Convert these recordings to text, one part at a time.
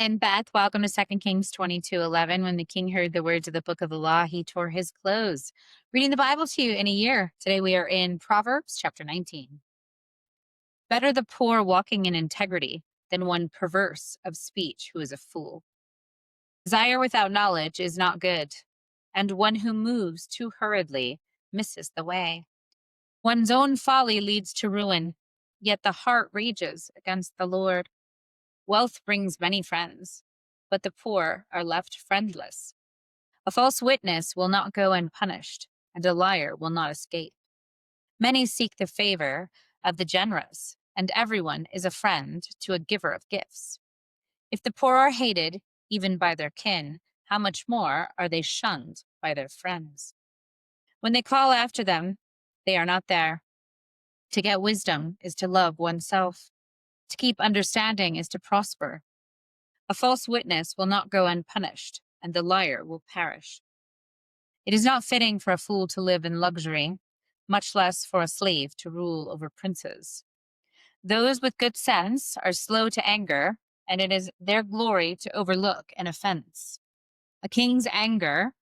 And Beth, welcome to 2 Kings 22:11. When the king heard the words of the book of the law, he tore his clothes. Reading the Bible to you in a year. Today we are in Proverbs chapter 19. Better the poor walking in integrity than one perverse of speech who is a fool. Desire without knowledge is not good, and one who moves too hurriedly misses the way. One's own folly leads to ruin, yet the heart rages against the Lord. Wealth brings many friends, but the poor are left friendless. A false witness will not go unpunished, and a liar will not escape. Many seek the favor of the generous, and everyone is a friend to a giver of gifts. If the poor are hated, even by their kin, how much more are they shunned by their friends? When they call after them, they are not there. To get wisdom is to love oneself. To keep understanding is to prosper. A false witness will not go unpunished, and the liar will perish. It is not fitting for a fool to live in luxury, much less for a slave to rule over princes. Those with good sense are slow to anger, and it is their glory to overlook an offense. A king's anger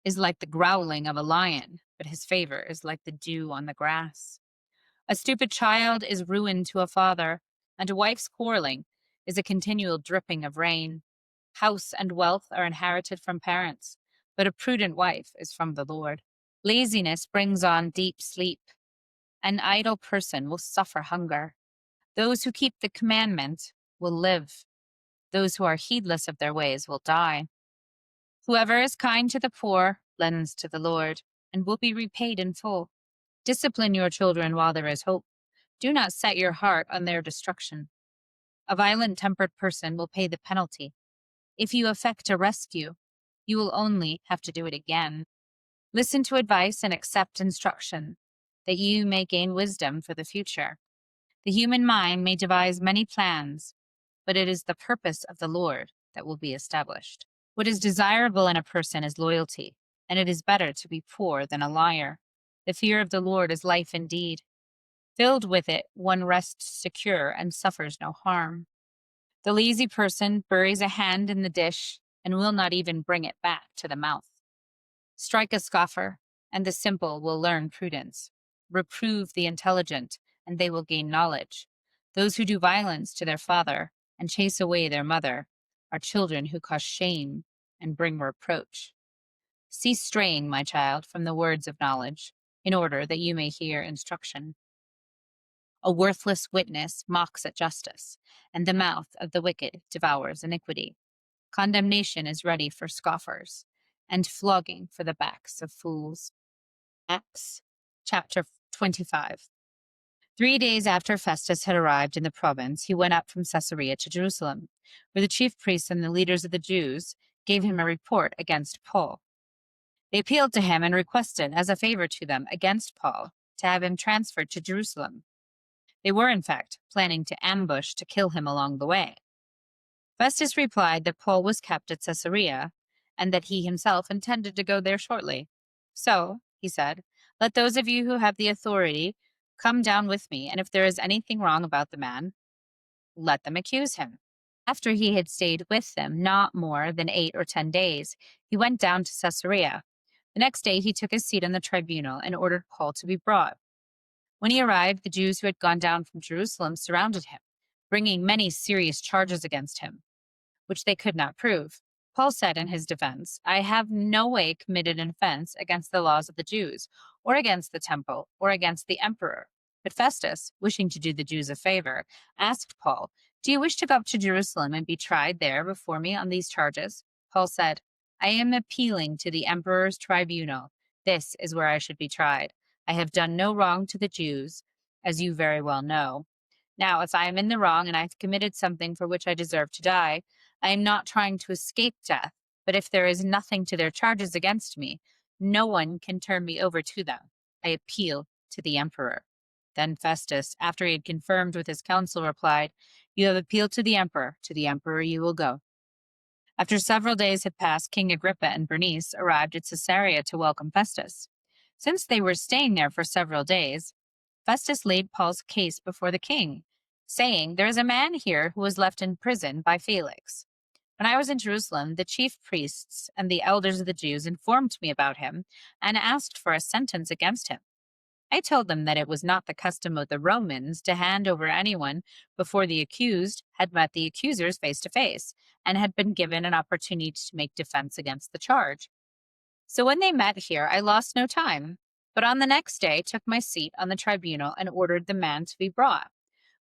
is like the growling of a lion, but his favor is like the dew on the grass. A stupid child is ruin to a father, and a wife's quarreling is a continual dripping of rain. House and wealth are inherited from parents, but a prudent wife is from the Lord. Laziness brings on deep sleep. An idle person will suffer hunger. Those who keep the commandment will live. Those who are heedless of their ways will die. Whoever is kind to the poor lends to the Lord and will be repaid in full. Discipline your children while there is hope. Do not set your heart on their destruction. A violent-tempered person will pay the penalty. If you effect a rescue, you will only have to do it again. Listen to advice and accept instruction, that you may gain wisdom for the future. The human mind may devise many plans, but it is the purpose of the Lord that will be established. What is desirable in a person is loyalty, and it is better to be poor than a liar. The fear of the Lord is life indeed. Filled with it, one rests secure and suffers no harm. The lazy person buries a hand in the dish and will not even bring it back to the mouth. Strike a scoffer, and the simple will learn prudence. Reprove the intelligent, and they will gain knowledge. Those who do violence to their father and chase away their mother are children who cause shame and bring reproach. Cease straying, my child, from the words of knowledge, in order that you may hear instruction. A worthless witness mocks at justice, and the mouth of the wicked devours iniquity. Condemnation is ready for scoffers, and flogging for the backs of fools. Acts chapter 25. 3 days after Festus had arrived in the province, he went up from Caesarea to Jerusalem, where the chief priests and the leaders of the Jews gave him a report against Paul. They appealed to him and requested, as a favor to them against Paul, to have him transferred to Jerusalem. They were, in fact, planning to ambush to kill him along the way. Festus replied that Paul was kept at Caesarea, and that he himself intended to go there shortly. So, he said, let those of you who have the authority come down with me, and if there is anything wrong about the man, let them accuse him. After he had stayed with them not more than 8 or 10 days, he went down to Caesarea. The next day he took his seat on the tribunal and ordered Paul to be brought. When he arrived, the Jews who had gone down from Jerusalem surrounded him, bringing many serious charges against him, which they could not prove. Paul said in his defense, I have no way committed an offense against the laws of the Jews, or against the temple, or against the emperor. But Festus, wishing to do the Jews a favor, asked Paul, do you wish to go up to Jerusalem and be tried there before me on these charges? Paul said, I am appealing to the emperor's tribunal. This is where I should be tried. I have done no wrong to the Jews, as you very well know. Now, if I am in the wrong and I have committed something for which I deserve to die, I am not trying to escape death, but if there is nothing to their charges against me, no one can turn me over to them. I appeal to the emperor. Then Festus, after he had confirmed with his council, replied, you have appealed to the emperor you will go. After several days had passed, King Agrippa and Bernice arrived at Caesarea to welcome Festus. Since they were staying there for several days, Festus laid Paul's case before the king, saying, there is a man here who was left in prison by Felix. When I was in Jerusalem, the chief priests and the elders of the Jews informed me about him and asked for a sentence against him. I told them that it was not the custom of the Romans to hand over anyone before the accused had met the accusers face to face and had been given an opportunity to make defense against the charge. So when they met here, I lost no time, but on the next day took my seat on the tribunal and ordered the man to be brought.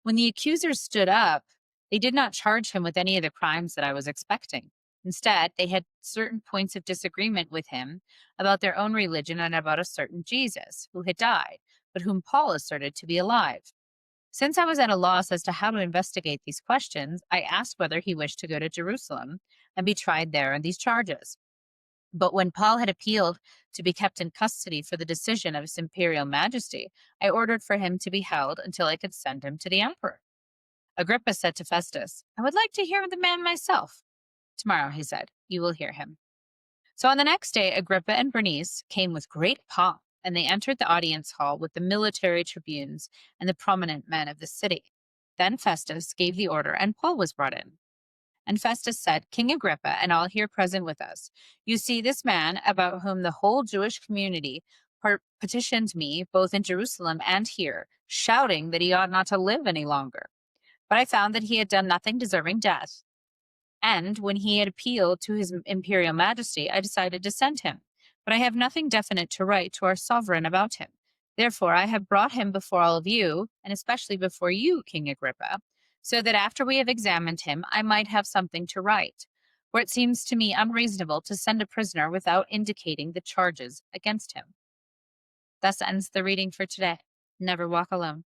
When the accusers stood up, they did not charge him with any of the crimes that I was expecting. Instead, they had certain points of disagreement with him about their own religion and about a certain Jesus who had died, but whom Paul asserted to be alive. Since I was at a loss as to how to investigate these questions, I asked whether he wished to go to Jerusalem and be tried there on these charges. But when Paul had appealed to be kept in custody for the decision of his imperial majesty, I ordered for him to be held until I could send him to the emperor. Agrippa said to Festus, "I would like to hear the man myself." "Tomorrow," he said, "you will hear him." So on the next day, Agrippa and Bernice came with great pomp, and they entered the audience hall with the military tribunes and the prominent men of the city. Then Festus gave the order, and Paul was brought in. And Festus said, "King Agrippa, and all here present with us, you see this man about whom the whole Jewish community petitioned me both in Jerusalem and here, shouting that he ought not to live any longer. But I found that he had done nothing deserving death. And when he had appealed to his imperial majesty, I decided to send him. But I have nothing definite to write to our sovereign about him. Therefore, I have brought him before all of you, and especially before you, King Agrippa, so that after we have examined him, I might have something to write. For it seems to me unreasonable to send a prisoner without indicating the charges against him." Thus ends the reading for today. Never walk alone.